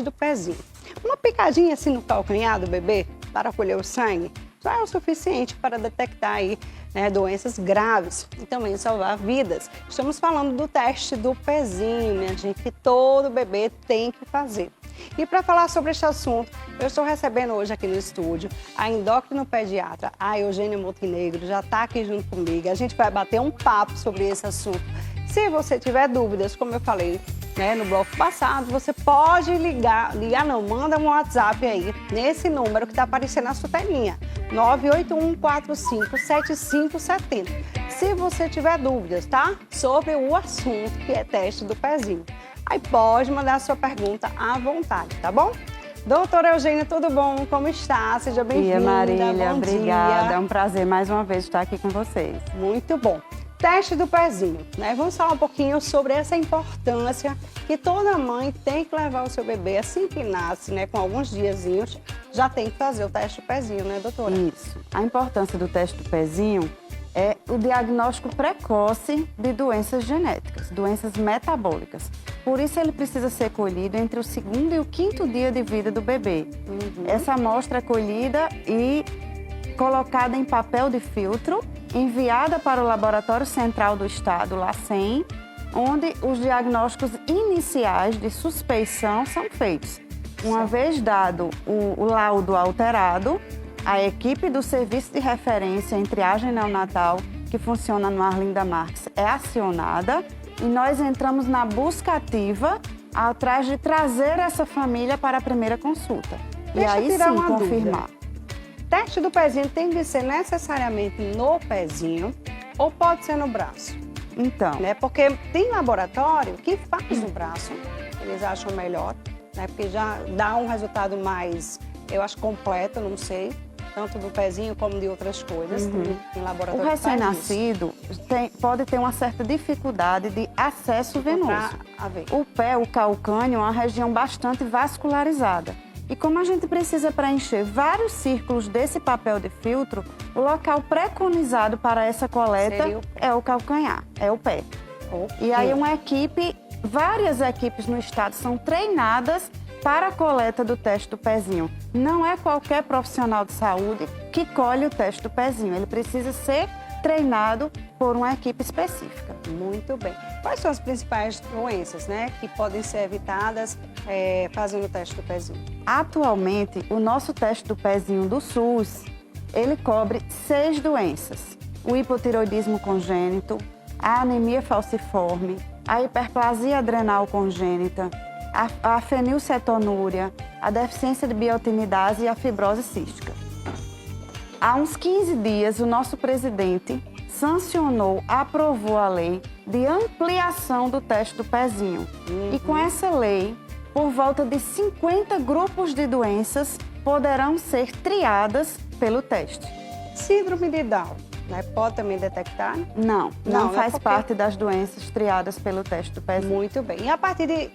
do pezinho. Uma picadinha assim no calcanhar do bebê para colher o sangue já é o suficiente para detectar aí, doenças graves e também salvar vidas. Estamos falando do teste do pezinho, minha gente, que todo bebê tem que fazer. E para falar sobre este assunto, eu estou recebendo hoje aqui no estúdio a endocrinopediatra, a Eugênia Montenegro, já está aqui junto comigo. A gente vai bater um papo sobre esse assunto. Se você tiver dúvidas, como eu falei, no bloco passado, você pode manda um WhatsApp aí, nesse número que está aparecendo na sua telinha, 981457570. Se você tiver dúvidas, tá? Sobre o assunto que é teste do pezinho. Aí pode mandar sua pergunta à vontade, tá bom? Doutora Eugênia, tudo bom? Como está? Seja bem-vinda. Marília, bom obrigada. dia. É um prazer mais uma vez estar aqui com vocês. Muito bom. Teste do pezinho, Vamos falar um pouquinho sobre essa importância que toda mãe tem que levar o seu bebê assim que nasce, com alguns diazinhos, já tem que fazer o teste do pezinho, doutora? Isso. A importância do teste do pezinho é o diagnóstico precoce de doenças genéticas, doenças metabólicas. Por isso, ele precisa ser colhido entre o 2º e o 5º dia de vida do bebê. Essa amostra é colhida e colocada em papel de filtro, enviada para o Laboratório Central do Estado, LACEN, onde os diagnósticos iniciais de suspeição são feitos. Uma vez dado o laudo alterado, a equipe do Serviço de Referência em Triagem Neonatal, que funciona no Arlinda Marques, é acionada e nós entramos na busca ativa atrás de trazer essa família para a primeira consulta. E aí sim confirmar. Teste do pezinho tem que ser necessariamente no pezinho ou pode ser no braço? Então. Porque tem laboratório que faz no braço, eles acham melhor, porque já dá um resultado mais, eu acho, completo, não sei, tanto do pezinho como de outras coisas. Tem laboratório. O recém-nascido pode ter uma certa dificuldade de acesso venoso. O pé, o calcânio, é uma região bastante vascularizada. E como a gente precisa preencher vários círculos desse papel de filtro, o local preconizado para essa coleta é o calcanhar, é o pé. E aí várias equipes no estado são treinadas para a coleta do teste do pezinho. Não é qualquer profissional de saúde que colhe o teste do pezinho, ele precisa ser treinado por uma equipe específica. Muito bem. Quais são as principais doenças, que podem ser evitadas fazendo o teste do pezinho? Atualmente, o nosso teste do pezinho do SUS, ele cobre 6 doenças. O hipotireoidismo congênito, a anemia falciforme, a hiperplasia adrenal congênita, a fenilcetonúria, a deficiência de biotinidase e a fibrose cística. Há uns 15 dias, o nosso presidente aprovou a lei de ampliação do teste do pezinho. E com essa lei, por volta de 50 grupos de doenças poderão ser triadas pelo teste. Síndrome de Down, pode também detectar? Não faz parte das doenças triadas pelo teste do pezinho. Muito bem. E a partir de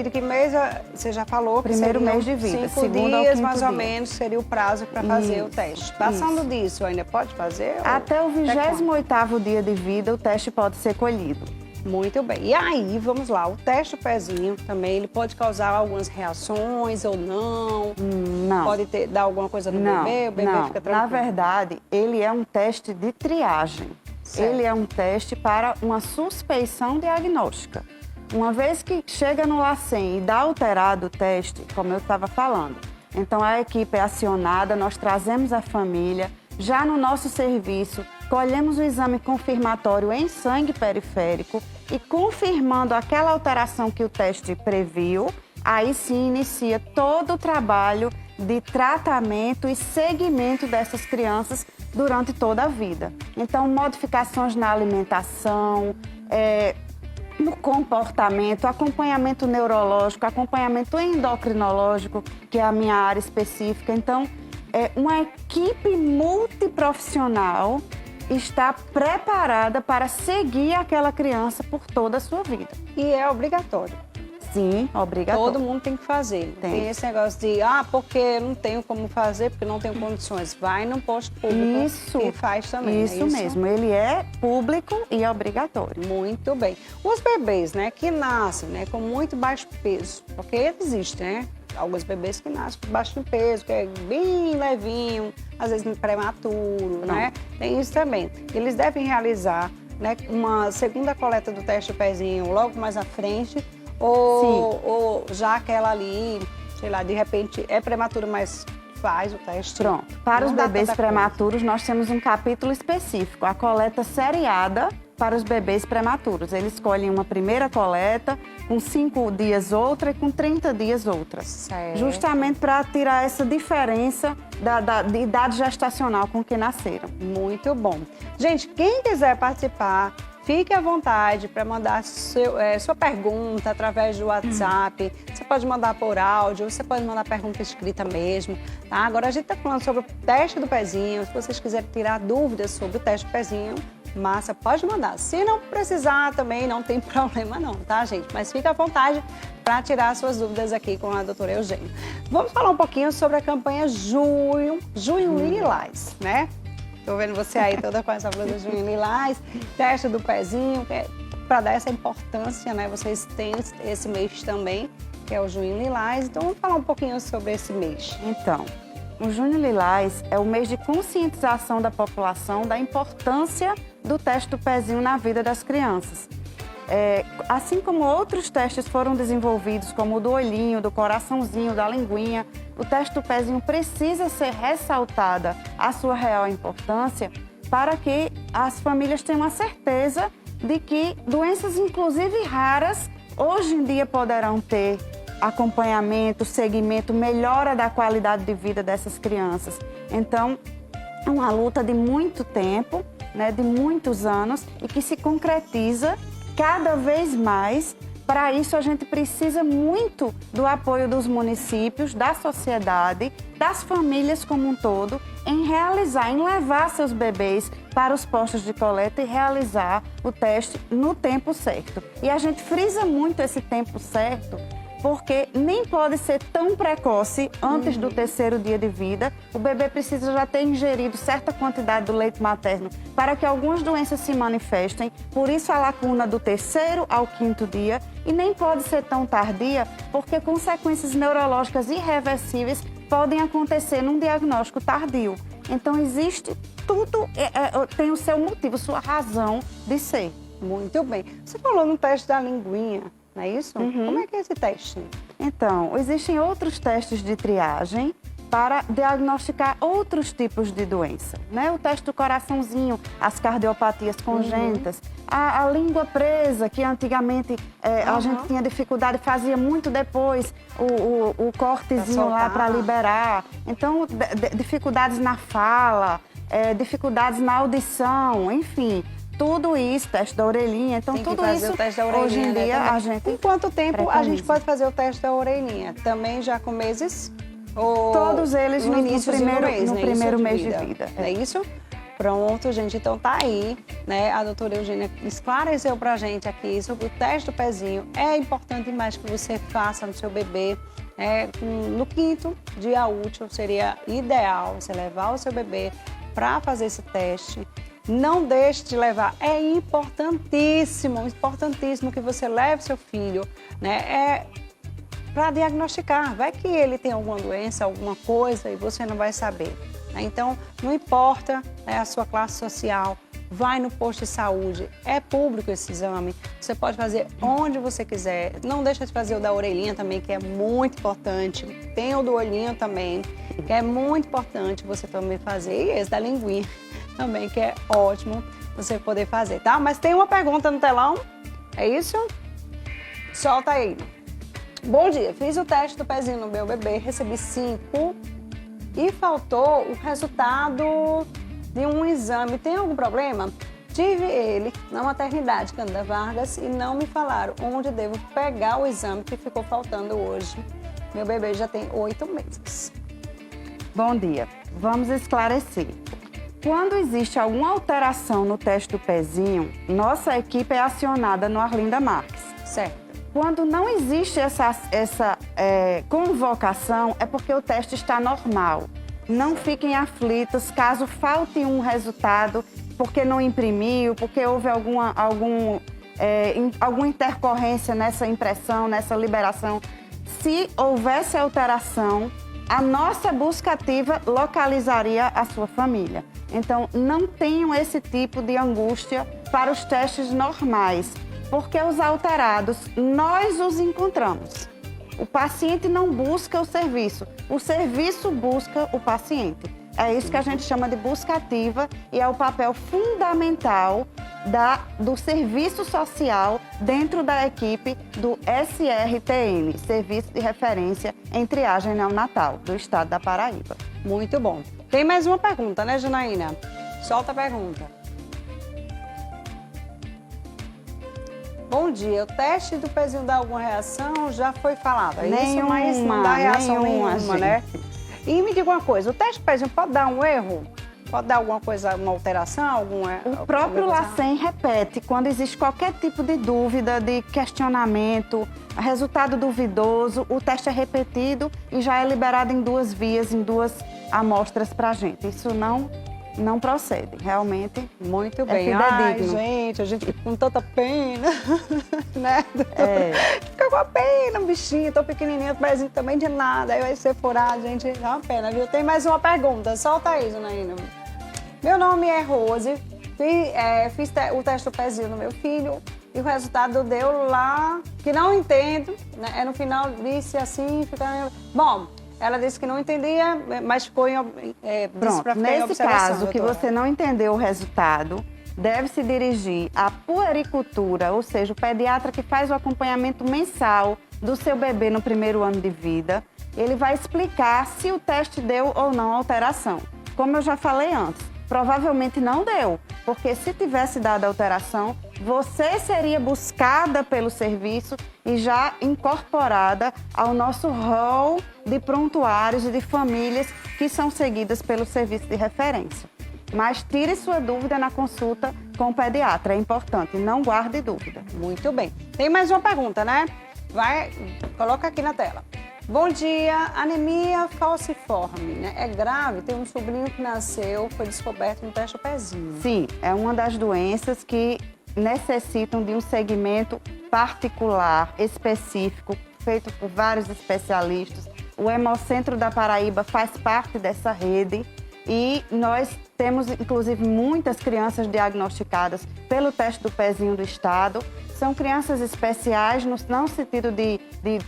que mês, você já falou? Primeiro mês de vida, 5 dias mais ou menos seria o prazo para fazer o teste. Passando disso, ainda pode fazer? Até o 28º dia de vida, o teste pode ser colhido. Muito bem. E aí, vamos lá, o teste do pezinho também, ele pode causar algumas reações ou não? Não. Pode dar alguma coisa no bebê? O bebê fica tranquilo? Na verdade, ele é um teste de triagem. Certo. Ele é um teste para uma suspeição diagnóstica. Uma vez que chega no LACEN e dá alterado o teste, como eu estava falando, então a equipe é acionada, nós trazemos a família, já no nosso serviço, colhemos o exame confirmatório em sangue periférico e confirmando aquela alteração que o teste previu, aí sim inicia todo o trabalho de tratamento e seguimento dessas crianças durante toda a vida. Então, modificações na alimentação, no comportamento, acompanhamento neurológico, acompanhamento endocrinológico, que é a minha área específica. Então, uma equipe multiprofissional está preparada para seguir aquela criança por toda a sua vida. E é obrigatório? Sim, obrigatório. Todo mundo tem que fazer. Tem. Tem esse negócio de, porque não tenho como fazer, porque não tenho condições. Vai no posto público Isso. e faz também. Isso mesmo, ele é público e é obrigatório. Muito bem. Os bebês, né, que nascem, né, com muito baixo peso, porque existe, né? Alguns bebês que nascem com baixo peso, que é bem levinho, às vezes prematuro, né? Tem isso também. Eles devem realizar, né, uma segunda coleta do teste do pezinho logo mais à frente, ou já aquela ali, sei lá, de repente é prematuro, mas faz o teste. Pronto. Para os Não dá bebês tanta prematuros, nós temos um capítulo específico, a coleta seriada para os bebês prematuros. Eles escolhem uma primeira coleta, com 5 dias outra e com 30 dias outra. Certo. Justamente para tirar essa diferença de idade gestacional com que nasceram. Muito bom. Gente, quem quiser participar, fique à vontade para mandar sua pergunta através do WhatsApp. Você pode mandar por áudio, você pode mandar pergunta escrita mesmo, tá? Agora a gente está falando sobre o teste do pezinho. Se vocês quiserem tirar dúvidas sobre o teste do pezinho, massa, pode mandar. Se não precisar também, não tem problema não, tá, gente? Mas fica à vontade para tirar suas dúvidas aqui com a doutora Eugênia. Vamos falar um pouquinho sobre a campanha Junho Lilás, né? Tô vendo você aí toda com essa blusa Junho Lilás, teste do pezinho, para dar essa importância, né? Vocês têm esse mês também, que é o Junho Lilás. Então, vamos falar um pouquinho sobre esse mês. Então, o Junho Lilás é o mês de conscientização da população da importância do teste do pezinho na vida das crianças. Assim como outros testes foram desenvolvidos, como o do olhinho, do coraçãozinho, da linguinha, o teste do pezinho precisa ser ressaltada a sua real importância para que as famílias tenham a certeza de que doenças, inclusive raras, hoje em dia poderão ter acompanhamento, seguimento, melhora da qualidade de vida dessas crianças. Então, é uma luta de muito tempo, né, de muitos anos e que se concretiza cada vez mais. Para isso, a gente precisa muito do apoio dos municípios, da sociedade, das famílias como um todo, em levar seus bebês para os postos de coleta e realizar o teste no tempo certo. E a gente frisa muito esse tempo certo, porque nem pode ser tão precoce antes do 3º dia de vida. O bebê precisa já ter ingerido certa quantidade do leite materno para que algumas doenças se manifestem. Por isso a lacuna do 3º ao 5º dia. E nem pode ser tão tardia, porque consequências neurológicas irreversíveis podem acontecer num diagnóstico tardio. Então existe tudo, tem o seu motivo, sua razão de ser. Muito bem. Você falou no teste da linguinha, não é isso? Como é que é esse teste? Então, existem outros testes de triagem para diagnosticar outros tipos de doença, né? O teste do coraçãozinho, as cardiopatias congênitas, a língua presa, que antigamente a gente tinha dificuldade, fazia muito depois o cortezinho lá para liberar. Então, dificuldades na fala, dificuldades na audição, enfim. Tudo isso, teste da orelhinha, então tem que tudo fazer isso, o teste da orelhinha, hoje em dia, a gente Em quanto tempo a gente preconiza. pode fazer o teste da orelhinha? Também já com meses? Ou Todos eles no iníciozinho do mês, no né? primeiro Isso mês de vida. É isso? Pronto, gente, então tá aí, né? A doutora Eugênia esclareceu pra gente aqui sobre o teste do pezinho. É importante demais que você faça no seu bebê. No 5º dia útil seria ideal você levar o seu bebê para fazer esse teste. Não deixe de levar, é importantíssimo que você leve seu filho, né? Para diagnosticar, vai que ele tem alguma doença, alguma coisa e você não vai saber. Né? Então, não importa, né, a sua classe social, vai no posto de saúde, é público esse exame, você pode fazer onde você quiser. Não deixa de fazer o da orelhinha também, que é muito importante. Tem o do olhinho também, que é muito importante você também fazer. E esse da linguinha também, que é ótimo você poder fazer, tá? Mas tem uma pergunta no telão, é isso? Solta aí. Bom dia, fiz o teste do pezinho no meu bebê, recebi 5 e faltou o resultado de um exame. Tem algum problema? Tive ele na maternidade Cândida Vargas e não me falaram onde devo pegar o exame que ficou faltando hoje. Meu bebê já tem 8 meses. Bom dia, vamos esclarecer. Quando existe alguma alteração no teste do pezinho, nossa equipe é acionada no Arlinda Marques. Certo. Quando não existe essa convocação, é porque o teste está normal. Não fiquem aflitos caso falte um resultado, porque não imprimiu, porque houve alguma intercorrência nessa impressão, nessa liberação. Se houvesse alteração, a nossa busca ativa localizaria a sua família. Então, não tenham esse tipo de angústia para os testes normais, porque os alterados, nós os encontramos. O paciente não busca o serviço busca o paciente. É isso que a gente chama de busca ativa e é o papel fundamental do serviço social dentro da equipe do SRTN, Serviço de Referência em Triagem Neonatal, do estado da Paraíba. Muito bom. Tem mais uma pergunta, né, Janaína? Solta a pergunta. Bom dia, o teste do pezinho dá alguma reação? Já foi falado. Nenhuma, mas não dá reação nenhuma, né? gente. E me diga uma coisa, o teste do pezinho pode dar um erro? Pode dar alguma coisa, uma alteração? O próprio LACEN repete quando existe qualquer tipo de dúvida, de questionamento, resultado duvidoso, o teste é repetido e já é liberado em 2 vias, em 2 amostras para a gente. Isso não procede, realmente. Muito bem. É Ai, fidedigno. a gente fica com tanta pena, né? É. Fica com a pena, bichinho, tão pequenininho, o pezinho também de nada, aí vai ser furado, gente, dá uma pena, viu? Tem mais uma pergunta, solta aí, Janaína. Meu nome é Rose, fiz o teste do pezinho no meu filho e o resultado deu lá, que não entendo, né? No final disse assim, bom, ela disse que não entendia, mas ficou Pronto, nesse caso que você não entendeu o resultado, deve se dirigir à puericultura, ou seja, o pediatra que faz o acompanhamento mensal do seu bebê no primeiro ano de vida. Ele vai explicar se o teste deu ou não alteração. Como eu já falei antes, provavelmente não deu, porque se tivesse dado alteração, você seria buscada pelo serviço e já incorporada ao nosso rol de prontuários e de famílias que são seguidas pelo serviço de referência. Mas tire sua dúvida na consulta com o pediatra, é importante, não guarde dúvida. Muito bem. Tem mais uma pergunta, né? Coloca aqui na tela. Bom dia, anemia falciforme, né? É grave, tem um sobrinho que nasceu, foi descoberto no teste do pezinho. Sim, é uma das doenças que necessitam de um segmento particular, específico, feito por vários especialistas. O Hemocentro da Paraíba faz parte dessa rede e nós temos, inclusive, muitas crianças diagnosticadas pelo teste do pezinho do estado. São crianças especiais, não no sentido de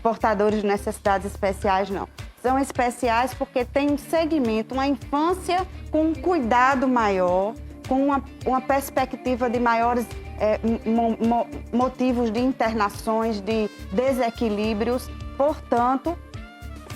portadores de necessidades especiais, não. São especiais porque tem um segmento, uma infância com um cuidado maior, com uma perspectiva de maiores motivos de internações, de desequilíbrios. Portanto,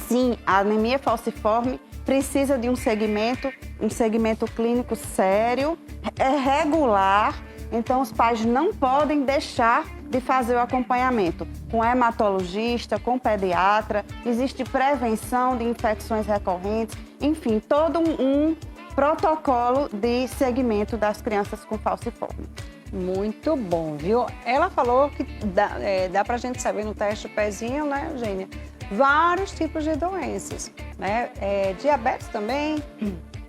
sim, a anemia falciforme precisa de um segmento clínico sério, regular. Então, os pais não podem deixar de fazer o acompanhamento com hematologista, com pediatra. Existe prevenção de infecções recorrentes, enfim, todo um protocolo de segmento das crianças com falciforme. Muito bom, viu? Ela falou que dá pra gente saber no teste do pezinho, né, Eugênia? Vários tipos de doenças, né? Diabetes também?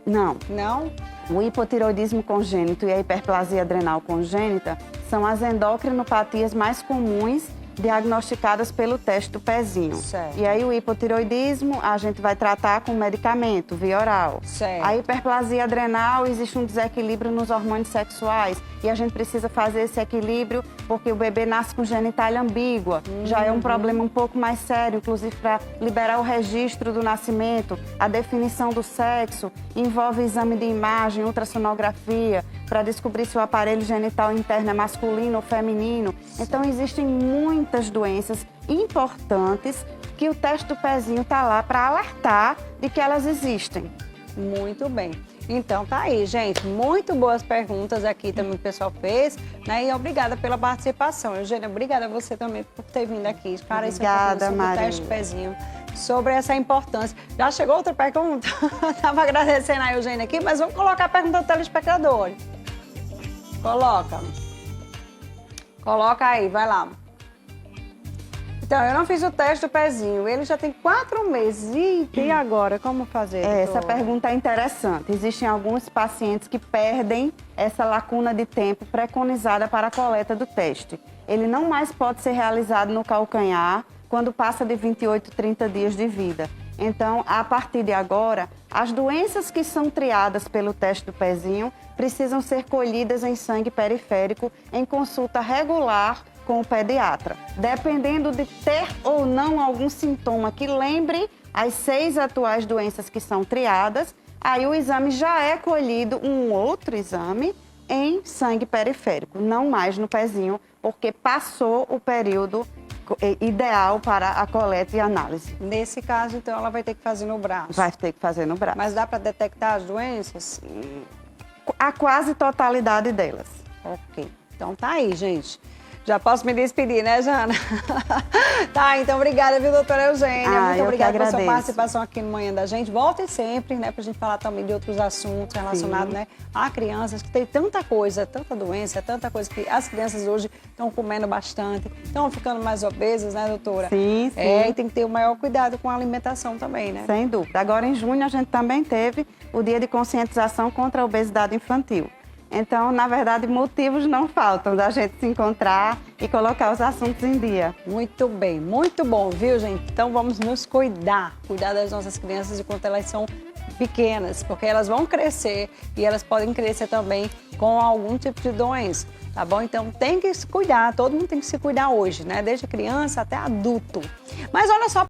Não. Não? O hipotireoidismo congênito e a hiperplasia adrenal congênita são as endocrinopatias mais comuns diagnosticadas pelo teste do pezinho. Certo. E aí o hipotireoidismo a gente vai tratar com medicamento, via oral. Certo. A hiperplasia adrenal, existe um desequilíbrio nos hormônios sexuais e a gente precisa fazer esse equilíbrio porque o bebê nasce com genitália ambígua. Já é um problema um pouco mais sério, inclusive para liberar o registro do nascimento, a definição do sexo, envolve exame de imagem, ultrassonografia, para descobrir se o aparelho genital interno é masculino ou feminino. Então, existem muitas doenças importantes que o teste do pezinho está lá para alertar de que elas existem. Muito bem. Então, tá aí, gente. Muito boas perguntas aqui também o pessoal fez, né? E obrigada pela participação. Eugênia, obrigada a você também por ter vindo aqui. Obrigada, sobre Maria. o teste do pezinho, sobre essa importância. Já chegou outra pergunta? Estava agradecendo a Eugênia aqui, mas vamos colocar a pergunta do telespectador. Coloca aí, vai lá. Então, eu não fiz o teste do pezinho, ele já tem 4 meses. E agora, como fazer? Essa pergunta é interessante. Existem alguns pacientes que perdem essa lacuna de tempo preconizada para a coleta do teste. Ele não mais pode ser realizado no calcanhar quando passa de 28, 30 dias de vida. Então, a partir de agora, as doenças que são triadas pelo teste do pezinho precisam ser colhidas em sangue periférico em consulta regular com o pediatra. Dependendo de ter ou não algum sintoma que lembre as 6 atuais doenças que são triadas, aí o exame já é colhido, um outro exame, em sangue periférico, não mais no pezinho, porque passou o período ideal para a coleta e análise. Nesse caso, então, ela vai ter que fazer no braço. Vai ter que fazer no braço. Mas dá para detectar as doenças? A quase totalidade delas. Ok. Então tá aí, gente. Já posso me despedir, né, Jana? Tá, então obrigada, viu, doutora Eugênia? Muito obrigada pela sua participação aqui no Manhã da Gente. Volte sempre, né, pra gente falar também de outros assuntos relacionados, né, a crianças, que tem tanta coisa, tanta doença, tanta coisa que as crianças hoje estão comendo bastante, estão ficando mais obesas, né, doutora? Sim, sim. É, e tem que ter o maior cuidado com a alimentação também, né? Sem dúvida. Agora, em junho, a gente também teve o Dia de Conscientização contra a Obesidade Infantil. Então, na verdade, motivos não faltam da gente se encontrar e colocar os assuntos em dia. Muito bem, muito bom, viu, gente? Então, vamos nos cuidar das nossas crianças enquanto elas são pequenas, porque elas vão crescer e elas podem crescer também com algum tipo de doença, tá bom? Então, tem que se cuidar, todo mundo tem que se cuidar hoje, né? Desde criança até adulto. Mas olha só,